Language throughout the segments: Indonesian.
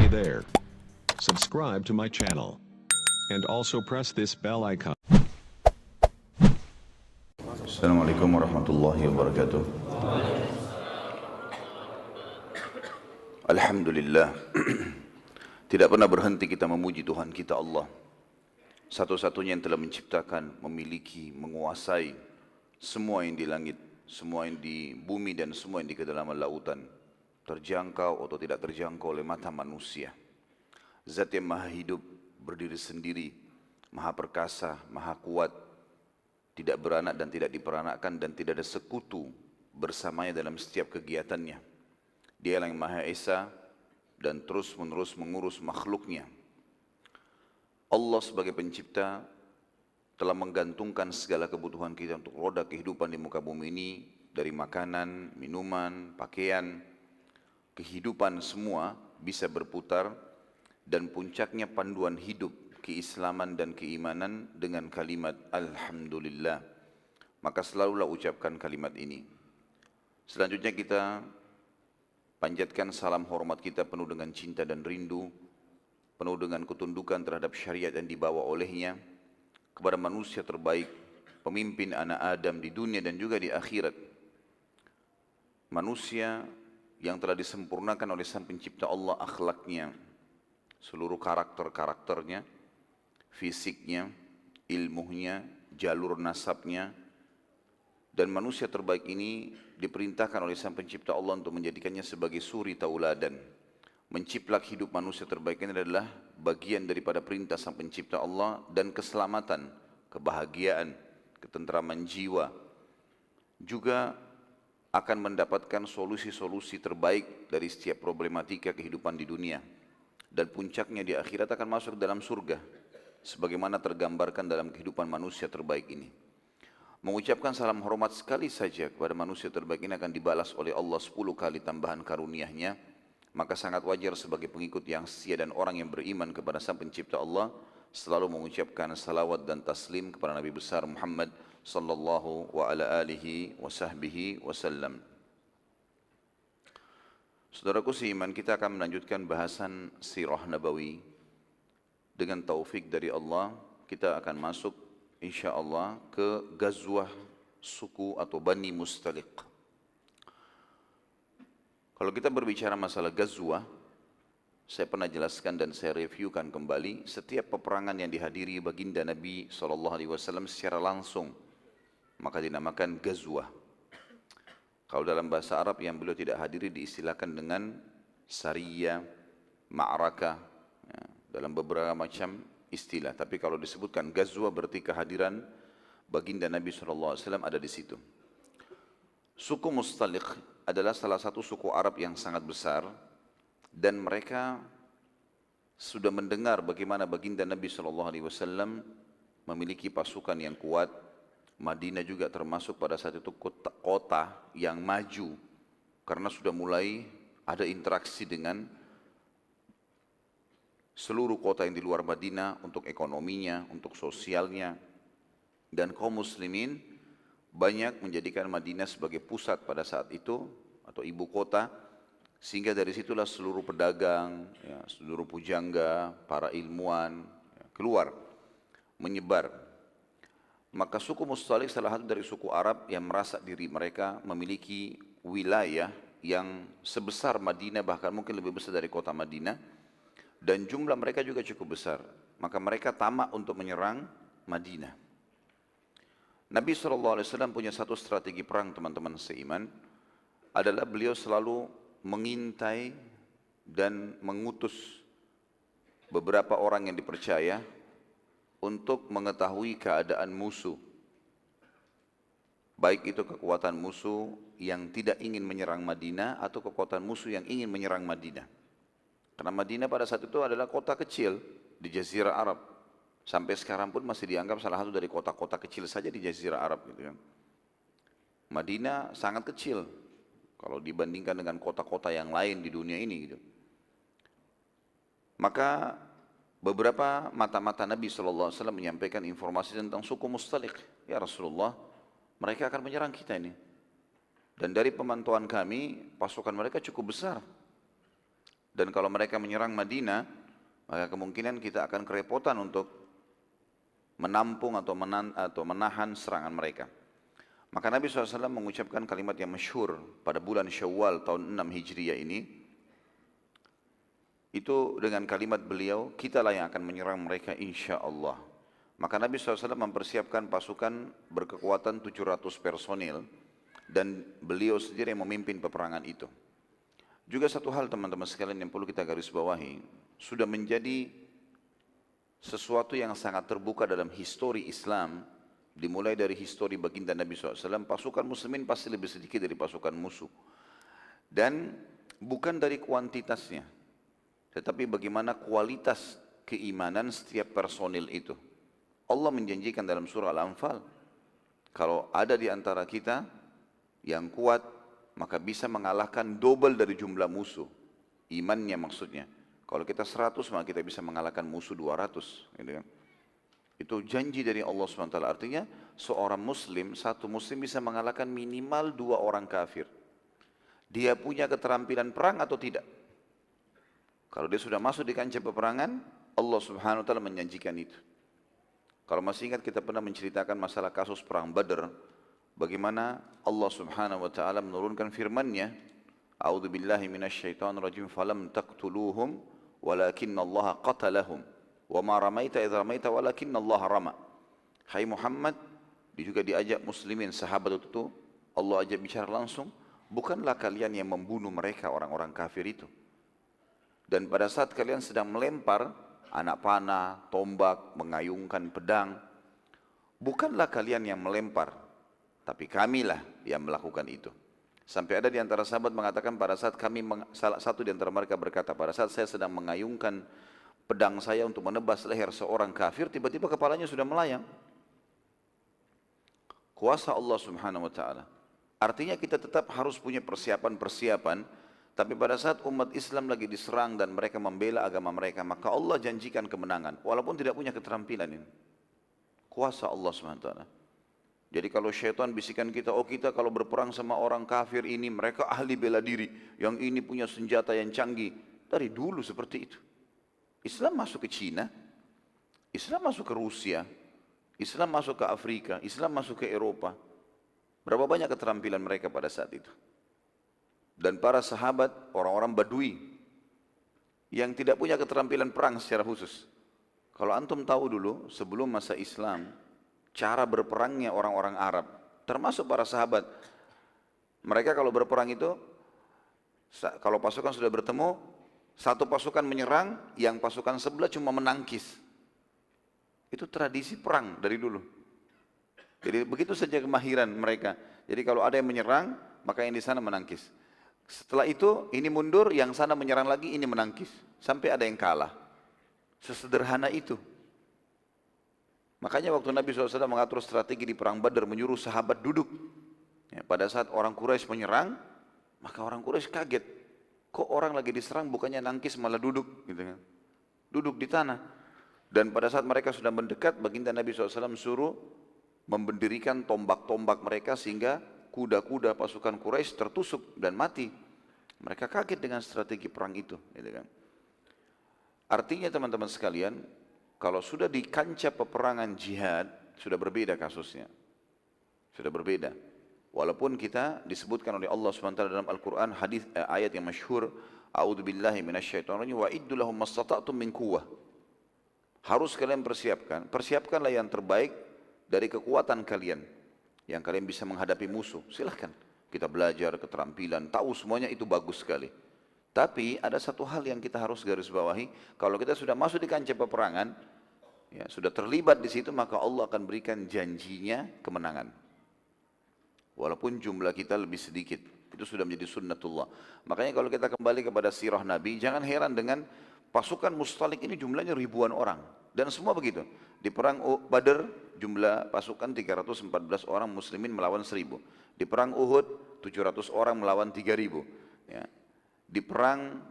Hey there. Subscribe to my channel. And also press this bell icon. Assalamualaikum warahmatullahi wabarakatuh. Alhamdulillah. Tidak pernah berhenti kita memuji Tuhan kita Allah. Satu-satunya yang telah menciptakan, memiliki, menguasai semua yang di langit, semua yang di bumi dan semua yang di kedalaman lautan, terjangkau atau tidak terjangkau oleh mata manusia. Zat yang maha hidup, berdiri sendiri, maha perkasa, maha kuat, tidak beranak dan tidak diperanakkan dan tidak ada sekutu bersamanya dalam setiap kegiatannya. Dia yang maha esa dan terus menerus mengurus makhluknya. Allah sebagai pencipta telah menggantungkan segala kebutuhan kita untuk roda kehidupan di muka bumi ini, dari makanan, minuman, pakaian, kehidupan semua bisa berputar, dan puncaknya panduan hidup, keislaman dan keimanan dengan kalimat Alhamdulillah. Maka selalulah ucapkan kalimat ini. Selanjutnya kita panjatkan salam hormat kita penuh dengan cinta dan rindu, penuh dengan ketundukan terhadap syariat yang dibawa olehnya, kepada manusia terbaik, pemimpin anak Adam di dunia dan juga di akhirat. Manusia yang telah disempurnakan oleh Sang Pencipta Allah akhlaknya, seluruh karakter-karakternya, fisiknya, ilmunya, jalur nasabnya, dan manusia terbaik ini diperintahkan oleh Sang Pencipta Allah untuk menjadikannya sebagai suri tauladan. Menciplak hidup manusia terbaik ini adalah bagian daripada perintah Sang Pencipta Allah, dan keselamatan, kebahagiaan, ketentraman jiwa juga akan mendapatkan solusi-solusi terbaik dari setiap problematika kehidupan di dunia, dan puncaknya di akhirat akan masuk dalam surga sebagaimana tergambarkan dalam kehidupan manusia terbaik ini. Mengucapkan salam hormat sekali saja kepada manusia terbaik ini akan dibalas oleh Allah 10 kali tambahan karunia-Nya. Maka sangat wajar sebagai pengikut yang setia dan orang yang beriman kepada Sang Pencipta Allah selalu mengucapkan salawat dan taslim kepada Nabi besar Muhammad sallallahu wa ala alihi wa sahbihi wasallam. Saudaraku seiman, kita akan melanjutkan bahasan sirah nabawi. Dengan taufik dari Allah, kita akan masuk insyaallah ke Ghazwah suku atau Bani Mustaliq. Kalau kita berbicara masalah Ghazwah, saya pernah jelaskan dan saya reviewkan kembali, setiap peperangan yang dihadiri baginda Nabi SAW secara langsung, maka dinamakan Ghazwah. Kalau dalam bahasa Arab yang beliau tidak hadiri diistilahkan dengan Sariyah, Ma'rakah, ya, dalam beberapa macam istilah. Tapi kalau disebutkan Ghazwah berarti kehadiran baginda Nabi SAW ada di situ. Suku Mustaliq adalah salah satu suku Arab yang sangat besar, dan mereka sudah mendengar bagaimana baginda Nabi SAW memiliki pasukan yang kuat. Madinah juga termasuk pada saat itu kota yang maju, karena sudah mulai ada interaksi dengan seluruh kota yang di luar Madinah untuk ekonominya, untuk sosialnya, dan kaum muslimin banyak menjadikan Madinah sebagai pusat pada saat itu atau ibu kota, sehingga dari situlah seluruh pedagang, ya, seluruh pujangga, para ilmuwan ya, keluar menyebar. Maka suku Mustaliq salah satu dari suku Arab yang merasa diri mereka memiliki wilayah yang sebesar Madinah, bahkan mungkin lebih besar dari kota Madinah, dan jumlah mereka juga cukup besar. Maka mereka tamak untuk menyerang Madinah. Nabi SAW punya satu strategi perang, teman-teman seiman, adalah beliau selalu mengintai dan mengutus beberapa orang yang dipercaya untuk mengetahui keadaan musuh. Baik itu kekuatan musuh yang tidak ingin menyerang Madinah atau kekuatan musuh yang ingin menyerang Madinah. Karena Madinah pada saat itu adalah kota kecil di Jazirah Arab. Sampai sekarang pun masih dianggap salah satu dari kota-kota kecil saja di Jazirah Arab gitu kan. Madinah sangat kecil kalau dibandingkan dengan kota-kota yang lain di dunia ini gitu. Maka beberapa mata-mata Nabi SAW menyampaikan informasi tentang suku Mustaliq. Ya Rasulullah, mereka akan menyerang kita ini. Dan dari pemantauan kami, pasukan mereka cukup besar. Dan kalau mereka menyerang Madinah, maka kemungkinan kita akan kerepotan untuk menampung atau menahan serangan mereka. Maka Nabi SAW mengucapkan kalimat yang masyhur pada bulan Syawal tahun 6 Hijriah ini. Itu dengan kalimat beliau, kitalah yang akan menyerang mereka insya Allah. Maka Nabi SAW mempersiapkan pasukan berkekuatan 700 personil. Dan beliau sendiri yang memimpin peperangan itu. Juga satu hal teman-teman sekalian yang perlu kita garis bawahi, sudah menjadi sesuatu yang sangat terbuka dalam histori Islam, dimulai dari histori baginda Nabi SAW, pasukan muslimin pasti lebih sedikit dari pasukan musuh. Dan bukan dari kuantitasnya, tetapi bagaimana kualitas keimanan setiap personil itu. Allah menjanjikan dalam surah Al-Anfal, kalau ada di antara kita yang kuat, maka bisa mengalahkan double dari jumlah musuh. Imannya maksudnya. Kalau kita 100, maka kita bisa mengalahkan musuh 200. Gitu kan? Itu janji dari Allah SWT. Artinya seorang muslim, satu muslim bisa mengalahkan minimal 2 orang kafir. Dia punya keterampilan perang atau tidak. Kalau dia sudah masuk di kancah peperangan, Allah Subhanahu Wa Taala menjanjikan itu. Kalau masih ingat kita pernah menceritakan masalah kasus perang Badar, bagaimana Allah Subhanahu wa taala menurunkan firman-Nya, A'udzu billahi minasyaitonir rajim, falam taqtuluhum walakinallaha qatalahum wa ma ramaita idz ramaita walakinallaha rama. Hai Muhammad, juga diajak muslimin sahabat itu, Allah ajak bicara langsung, bukanlah kalian yang membunuh mereka orang-orang kafir itu. Dan pada saat kalian sedang melempar anak panah, tombak, mengayunkan pedang, bukanlah kalian yang melempar, tapi kamilah yang melakukan itu. Sampai ada di antara sahabat mengatakan pada saat salah satu di antara mereka berkata, pada saat saya sedang mengayunkan pedang saya untuk menebas leher seorang kafir, tiba-tiba kepalanya sudah melayang. Kuasa Allah Subhanahu wa taala. Artinya kita tetap harus punya persiapan-persiapan, tapi pada saat umat Islam lagi diserang dan mereka membela agama mereka, maka Allah janjikan kemenangan walaupun tidak punya keterampilan ini. Kuasa Allah Subhanahu wa taala. Jadi kalau syaitan bisikan kita, oh kita kalau berperang sama orang kafir ini, mereka ahli bela diri, yang ini punya senjata yang canggih. Dari dulu seperti itu. Islam masuk ke Cina, Islam masuk ke Rusia, Islam masuk ke Afrika, Islam masuk ke Eropa. Berapa banyak keterampilan mereka pada saat itu. Dan para sahabat, orang-orang Badui, yang tidak punya keterampilan perang secara khusus. Kalau antum tahu dulu, sebelum masa Islam, cara berperangnya orang-orang Arab, termasuk para sahabat, mereka kalau berperang itu, kalau pasukan sudah bertemu, satu pasukan menyerang, yang pasukan sebelah cuma menangkis. Itu tradisi perang dari dulu. Jadi begitu saja kemahiran mereka. Jadi kalau ada yang menyerang, maka yang di sana menangkis. Setelah itu, ini mundur, yang sana menyerang lagi, ini menangkis. Sampai ada yang kalah. Sesederhana itu. Makanya waktu Nabi SAW mengatur strategi di perang Badar, menyuruh sahabat duduk. Ya, pada saat orang Quraisy menyerang, maka orang Quraisy kaget. Kok orang lagi diserang bukannya nangkis malah duduk, gitu kan? Duduk di tanah. Dan pada saat mereka sudah mendekat, baginda Nabi SAW suruh memberdirikan tombak-tombak mereka sehingga kuda-kuda pasukan Quraisy tertusuk dan mati. Mereka kaget dengan strategi perang itu, gitu kan? Artinya teman-teman sekalian, kalau sudah di kancah peperangan jihad, sudah berbeda kasusnya. Sudah berbeda. Walaupun kita disebutkan oleh Allah SWT dalam Al-Quran, ayat yang masyhur, A'udzu billahi minasyaitonir rajim, wa iddu lahum mastata'tum min quwwah. Harus kalian persiapkanlah yang terbaik dari kekuatan kalian, yang kalian bisa menghadapi musuh. Silahkan, kita belajar keterampilan, tahu semuanya itu bagus sekali. Tapi ada satu hal yang kita harus garis bawahi, kalau kita sudah masuk di kancah peperangan, ya, sudah terlibat di situ, maka Allah akan berikan janjinya kemenangan. Walaupun jumlah kita lebih sedikit, itu sudah menjadi sunnatullah. Makanya kalau kita kembali kepada sirah Nabi, jangan heran dengan pasukan Mustalik ini jumlahnya ribuan orang. Dan semua begitu. Di perang Badar, jumlah pasukan 314 orang muslimin melawan 1000. Di perang Uhud, 700 orang melawan 3000. Ya. Di perang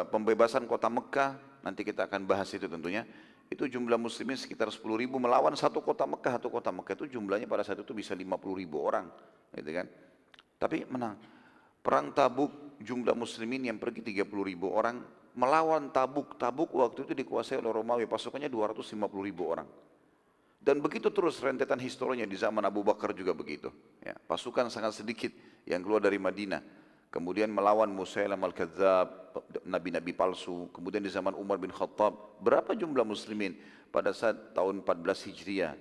pembebasan kota Mekah, nanti kita akan bahas itu tentunya, itu jumlah muslimin sekitar 10.000 melawan satu kota Mekah. Satu kota Mekah itu jumlahnya pada saat itu bisa 50.000 orang, gitu kan? Tapi menang. Perang Tabuk jumlah muslimin yang pergi 30.000 orang melawan Tabuk. Tabuk waktu itu dikuasai oleh Romawi, pasukannya 250.000 orang. Dan begitu terus rentetan historinya di zaman Abu Bakar juga begitu. Ya, pasukan sangat sedikit yang keluar dari Madinah. Kemudian melawan Musailam al-Kadzab, nabi-nabi palsu. Kemudian di zaman Umar bin Khattab, berapa jumlah muslimin pada saat tahun 14 Hijriah,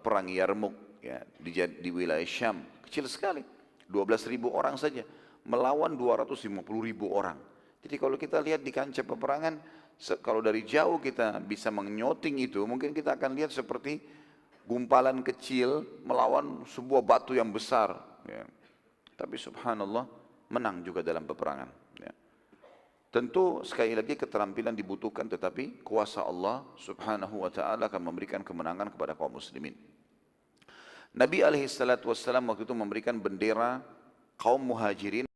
perang Yarmuk ya, di wilayah Syam, kecil sekali. 12.000 orang saja melawan 250.000 orang. Jadi kalau kita lihat di kancah peperangan, kalau dari jauh kita bisa menyoting itu, mungkin kita akan lihat seperti gumpalan kecil melawan sebuah batu yang besar. Ya. Tapi subhanallah, menang juga dalam peperangan. Ya. Tentu sekali lagi keterampilan dibutuhkan, tetapi kuasa Allah subhanahu wa ta'ala akan memberikan kemenangan kepada kaum muslimin. Nabi alaihissalatu wassalam waktu itu memberikan bendera kaum muhajirin